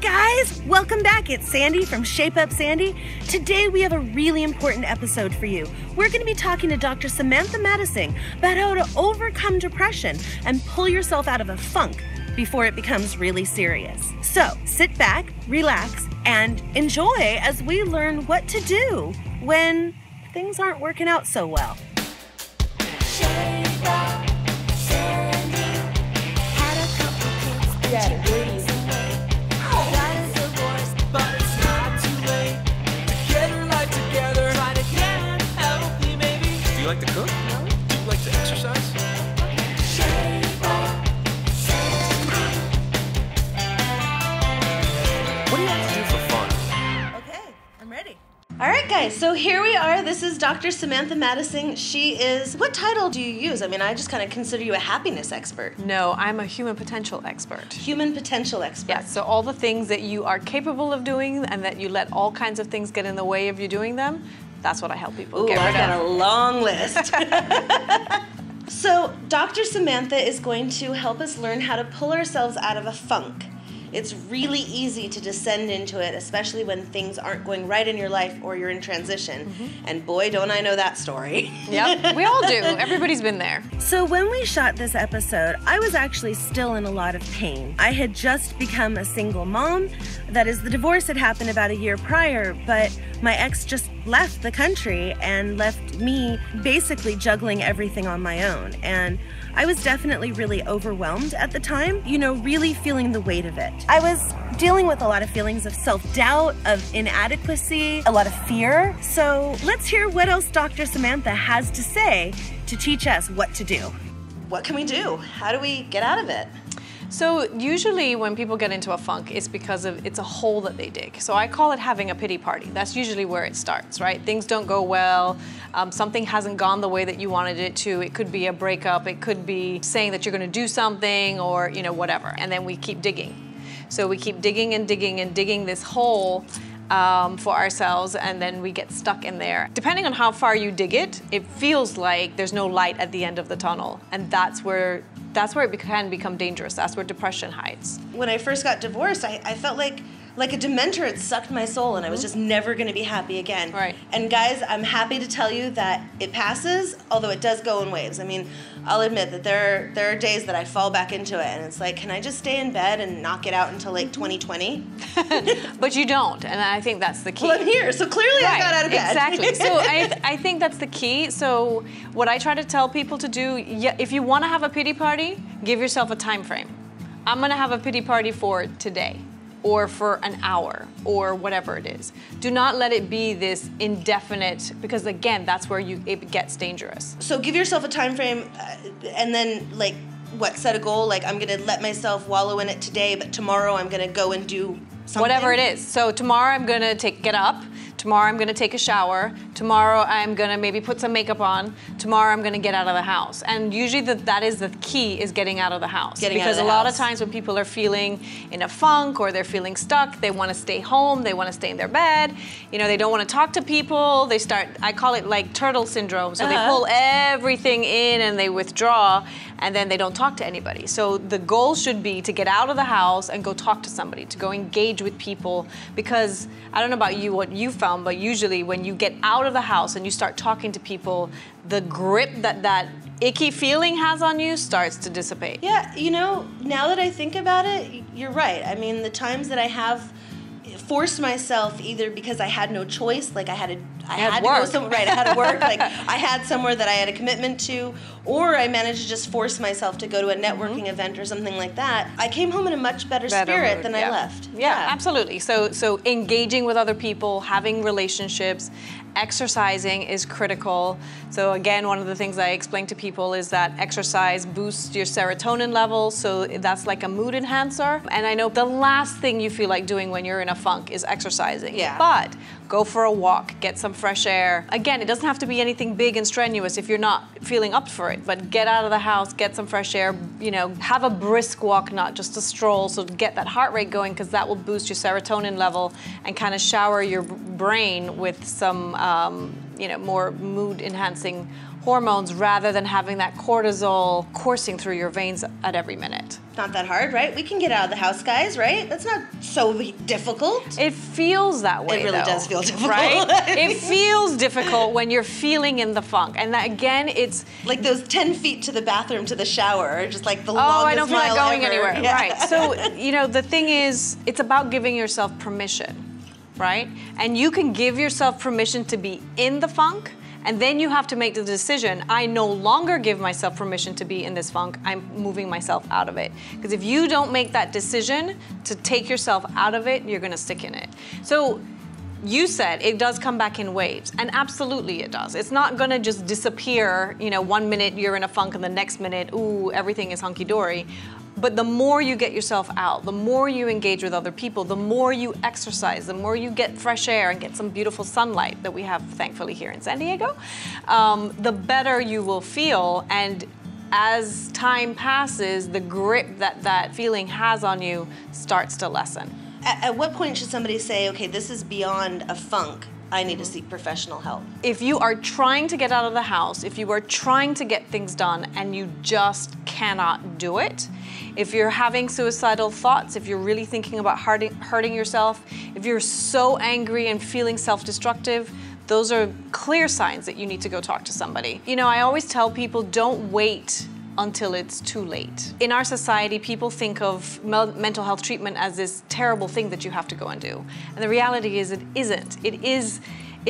guys, welcome back. It's Sandy from Shape Up Sandi. Today we have a really important episode for you. We're going to be talking to Dr. Samantha Madising about how to overcome depression and pull yourself out of a funk before it becomes really serious. So sit back, relax, and enjoy as we learn what to do when things aren't working out so well. Shape up, Sandy. Had a couple kids, but you breeze away. Got a divorce, but it's not too late. To get her life together, try to get healthy, maybe. Do you like to cook? No. Do you like to exercise? Shape up, Sandy. What do you like to do for fun? Okay, I'm ready. All right, guys, so here we are. This is Dr. Samantha Madising. She is, what title do you use? I mean, I just kind of consider you a happiness expert. No, I'm a human potential expert. Human potential expert. Yeah, so all the things that you are capable of doing and that you let all kinds of things get in the way of you doing them, that's what I help people Ooh, get rid I've got of. a long list. So, Dr. Samantha is going to help us learn how to pull ourselves out of a funk. It's really easy to descend into it, especially when things aren't going right in your life or you're in transition. And boy, don't I know that story. Yep, we all do. Everybody's been there. So when we shot this episode, I was actually still in a lot of pain. I had just become a single mom. That is, the divorce had happened about a year prior, but my ex just left the country and left me basically juggling everything on my own. And I was definitely really overwhelmed at the time, you know, really feeling the weight of it. I was dealing with a lot of feelings of self-doubt, of inadequacy, a lot of fear. So let's hear what else Dr. Samantha has to say to teach us what to do. What can we do? How do we get out of it? So usually when people get into a funk, it's because it's a hole that they dig. So I call it having a pity party. That's usually where it starts, right? Things don't go well. Something hasn't gone the way that you wanted it to. It could be a breakup. It could be saying that you're going to do something or, you know, whatever. And then we keep digging. So we keep digging and digging and digging this hole for ourselves, and then we get stuck in there. Depending on how far you dig it, it feels like there's no light at the end of the tunnel. And that's where it can become dangerous. That's where depression hides. When I first got divorced, I felt like a dementor had sucked my soul and I was just never going to be happy again. Right. And guys, I'm happy to tell you that it passes, although it does go in waves. I mean, I'll admit that there are days that I fall back into it and it's like, can I just stay in bed and not get out until like 2020? But you don't, and I think that's the key. Well, I'm here, so clearly I got out of bed. Exactly. So I think that's the key. So what I try to tell people to do, if you want to have a pity party, give yourself a time frame. I'm going to have a pity party for today, or for an hour, or whatever it is. Do not let it be this indefinite, because again, that's where it gets dangerous. So give yourself a time frame, and then like, what, set a goal? Like, I'm gonna let myself wallow in it today, but tomorrow I'm gonna go and do something? Whatever it is. So tomorrow I'm gonna get up. Tomorrow I'm gonna take a shower. Tomorrow I'm gonna maybe put some makeup on. Tomorrow I'm gonna get out of the house. And usually that is the key, is getting out of the house. Because a lot of times when people are feeling in a funk or they're feeling stuck, they wanna stay home, they wanna stay in their bed, you know, they don't wanna talk to people, they start, I call it like turtle syndrome. So they pull everything in and they withdraw, and then they don't talk to anybody. So the goal should be to get out of the house and go talk to somebody, to go engage with people, because I don't know about you, what you found, but usually when you get out of the house and you start talking to people, the grip that icky feeling has on you starts to dissipate. Yeah, you know, now that I think about it, you're right. I mean, the times that I have forced myself, either because I had no choice, like I had to go somewhere, right, I had to work, like I had somewhere that I had a commitment to, or I managed to just force myself to go to a networking event or something like that. I came home in a much better spirit than I left. Yeah, absolutely. So engaging with other people, having relationships, exercising is critical. So again, one of the things I explain to people is that exercise boosts your serotonin levels, so that's like a mood enhancer. And I know the last thing you feel like doing when you're in a funk is exercising. Yeah. But go for a walk, get some fresh air. Again, it doesn't have to be anything big and strenuous if you're not feeling up for it, but get out of the house, get some fresh air, you know, have a brisk walk, not just a stroll, so get that heart rate going, because that will boost your serotonin level and kind of shower your brain with some you know, more mood enhancing hormones rather than having that cortisol coursing through your veins at every minute. Not that hard, right? We can get out of the house, guys, right? That's not so difficult. It feels that way, It really though, does feel difficult. right? It feels difficult when you're feeling in the funk. And that, again, it's... Like those 10 feet to the bathroom to the shower are just like the Oh, longest I don't feel like mile going ever. anywhere. Yeah. Right. So, you know, the thing is, it's about giving yourself permission, right? And you can give yourself permission to be in the funk, and then you have to make the decision, I no longer give myself permission to be in this funk, I'm moving myself out of it. Because if you don't make that decision to take yourself out of it, you're gonna stick in it. So, you said it does come back in waves, and absolutely it does. It's not gonna just disappear, you know, 1 minute you're in a funk and the next minute, ooh, everything is hunky-dory. But the more you get yourself out, the more you engage with other people, the more you exercise, the more you get fresh air and get some beautiful sunlight that we have, thankfully, here in San Diego, the better you will feel. And as time passes, the grip that that feeling has on you starts to lessen. At what point should somebody say, okay, this is beyond a funk, I need to seek professional help? If you are trying to get out of the house, if you are trying to get things done and you just cannot do it, if you're having suicidal thoughts, if you're really thinking about hurting yourself, if you're so angry and feeling self-destructive, those are clear signs that you need to go talk to somebody. You know, I always tell people, don't wait until it's too late. In our society, people think of mental health treatment as this terrible thing that you have to go and do. And the reality is it isn't. It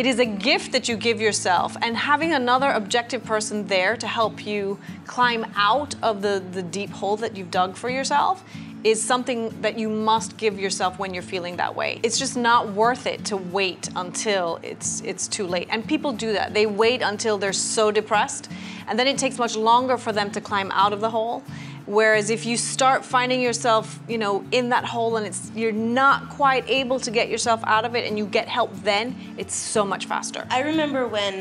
is a gift that you give yourself, and having another objective person there to help you climb out of the deep hole that you've dug for yourself is something that you must give yourself when you're feeling that way. It's just not worth it to wait until it's too late. And people do that. They wait until they're so depressed, and then it takes much longer for them to climb out of the hole. Whereas if you start finding yourself, you know, in that hole and you're not quite able to get yourself out of it and you get help then, it's so much faster. I remember when,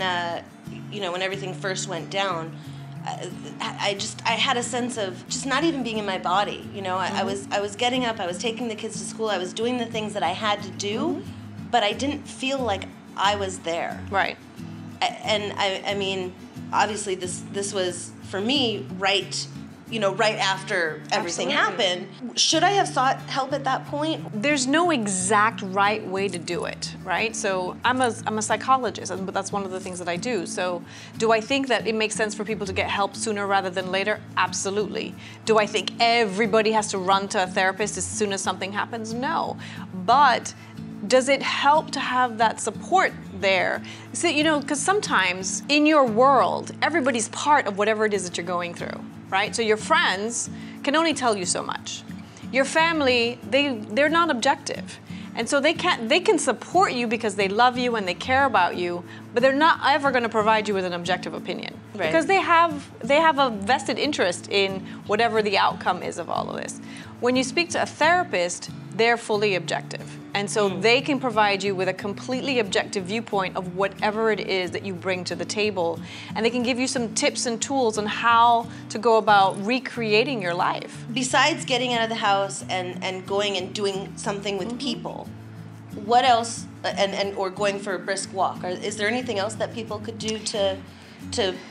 you know, when everything first went down, I had a sense of just not even being in my body. You know, I was getting up, I was taking the kids to school, I was doing the things that I had to do, but I didn't feel like I was there. Right. And I mean, obviously this was for me right after everything happened. Should I have sought help at that point? There's no exact right way to do it, right? So I'm a psychologist, but that's one of the things that I do. So do I think that it makes sense for people to get help sooner rather than later? Absolutely. Do I think everybody has to run to a therapist as soon as something happens? No. But does it help to have that support there? So, you know, because sometimes in your world, everybody's part of whatever it is that you're going through, right? So your friends can only tell you so much. Your family, they're not objective. And so they can support you because they love you and they care about you, but they're not ever going to provide you with an objective opinion. Right. Because they have a vested interest in whatever the outcome is of all of this. When you speak to a therapist, they're fully objective. And so they can provide you with a completely objective viewpoint of whatever it is that you bring to the table. And they can give you some tips and tools on how to go about recreating your life. Besides getting out of the house and going and doing something with people, what else, or going for a brisk walk, is there anything else that people could do to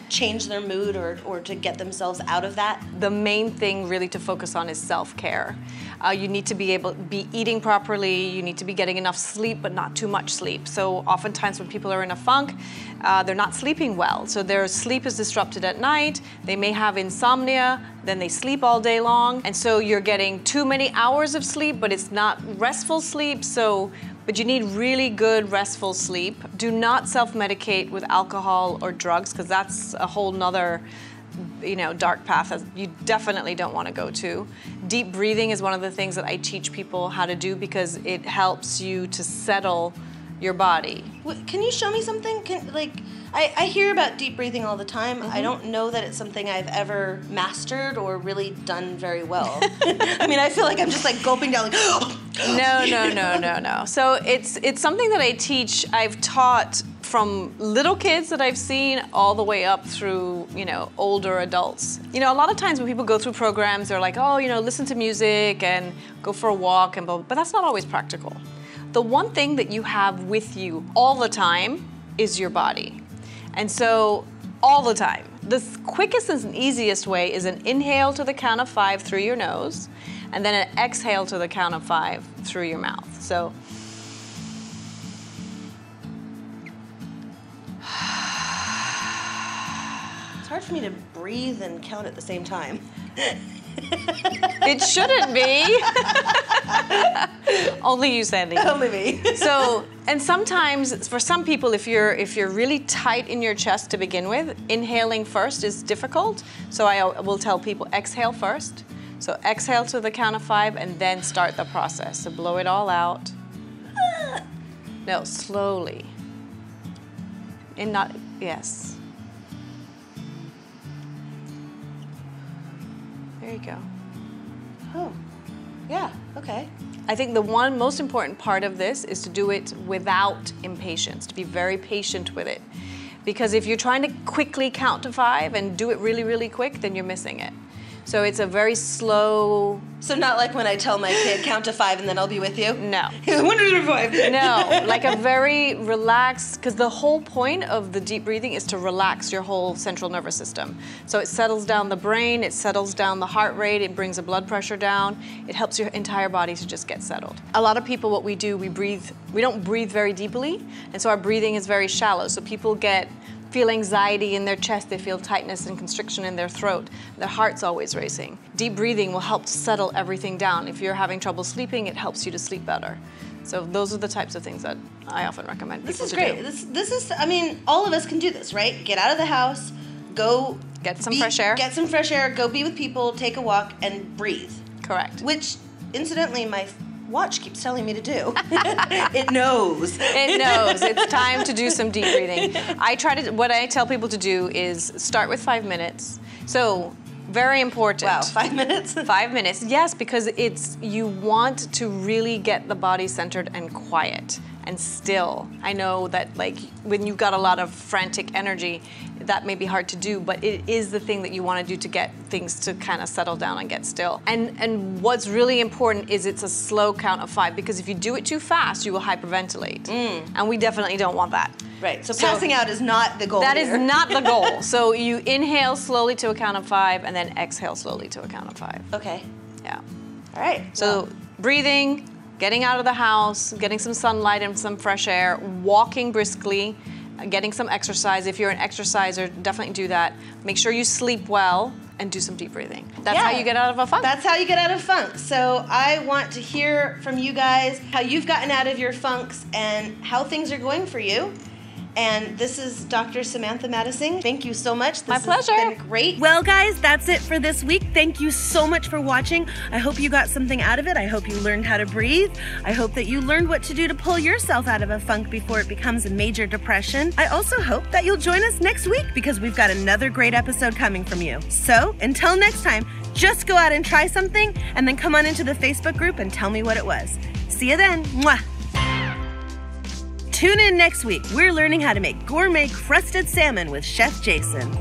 change their mood or to get themselves out of that? The main thing really to focus on is self-care. You need to be eating properly, you need to be getting enough sleep, but not too much sleep. So oftentimes when people are in a funk, they're not sleeping well. So their sleep is disrupted at night, they may have insomnia, then they sleep all day long, and so you're getting too many hours of sleep, but it's not restful sleep, but you need really good restful sleep. Do not self-medicate with alcohol or drugs, because that's a whole nother, you know, dark path that you definitely don't want to go to. Deep breathing is one of the things that I teach people how to do because it helps you to settle your body. Can you show me something? I hear about deep breathing all the time. I don't know that it's something I've ever mastered or really done very well. I mean, I feel like I'm just like gulping down like, No. So it's something that I teach. I've taught from little kids that I've seen all the way up through, you know, older adults. You know, a lot of times when people go through programs, they're like, oh, you know, listen to music and go for a walk and blah, but that's not always practical. The one thing that you have with you all the time is your body. And so all the time. The quickest and easiest way is an inhale to the count of 5 through your nose, and then an exhale to the count of 5 through your mouth. So, It's hard for me to breathe and count at the same time. it shouldn't be. Only you, Sandy. Only me. So, and sometimes for some people, if you're really tight in your chest to begin with, inhaling first is difficult. So I will tell people exhale first. So exhale to the count of 5 and then start the process. So blow it all out. No, slowly. And not, yes. There you go. Oh, yeah, okay. I think the one most important part of this is to do it without impatience, to be very patient with it. Because if you're trying to quickly count to 5 and do it really, really quick, then you're missing it. So it's a very slow... So not like when I tell my kid, count to 5 and then I'll be with you? No. 1 to 5. No, like a very relaxed, because the whole point of the deep breathing is to relax your whole central nervous system. So it settles down the brain, it settles down the heart rate, it brings the blood pressure down, it helps your entire body to just get settled. A lot of people, what we do, we don't breathe very deeply, and so our breathing is very shallow. So people feel anxiety in their chest, they feel tightness and constriction in their throat, their heart's always racing. Deep breathing will help to settle everything down. If you're having trouble sleeping, it helps you to sleep better. So those are the types of things that I often recommend people to do. This is great. This is, I mean, all of us can do this, right? Get out of the house, go... Get some fresh air. Get some fresh air, go be with people, take a walk, and breathe. Correct. Which, incidentally, my watch keeps telling me to do. It knows. It knows. It's time to do some deep breathing. What I tell people to do is start with 5 minutes. So, very important. Wow, 5 minutes? 5 minutes, yes, because you want to really get the body centered and quiet and still. I know that like when you've got a lot of frantic energy, that may be hard to do, but it is the thing that you want to do to get things to kind of settle down and get still. And what's really important is it's a slow count of 5, because if you do it too fast, you will hyperventilate. And we definitely don't want that. Right, so passing out is not the goal. That is not the goal. So you inhale slowly to a count of 5 and then exhale slowly to a count of 5. Okay. Yeah. All right. So breathing, getting out of the house, getting some sunlight and some fresh air, walking briskly, getting some exercise. If you're an exerciser, definitely do that. Make sure you sleep well and do some deep breathing. That's how you get out of a funk. That's how you get out of funk. So I want to hear from you guys how you've gotten out of your funks and how things are going for you. And this is Dr. Samantha Madising. Thank you so much. My pleasure. This has been great. Well, guys, that's it for this week. Thank you so much for watching. I hope you got something out of it. I hope you learned how to breathe. I hope that you learned what to do to pull yourself out of a funk before it becomes a major depression. I also hope that you'll join us next week because we've got another great episode coming from you. So until next time, just go out and try something and then come on into the Facebook group and tell me what it was. See you then. Mwah. Tune in next week. We're learning how to make gourmet crusted salmon with Chef Jason.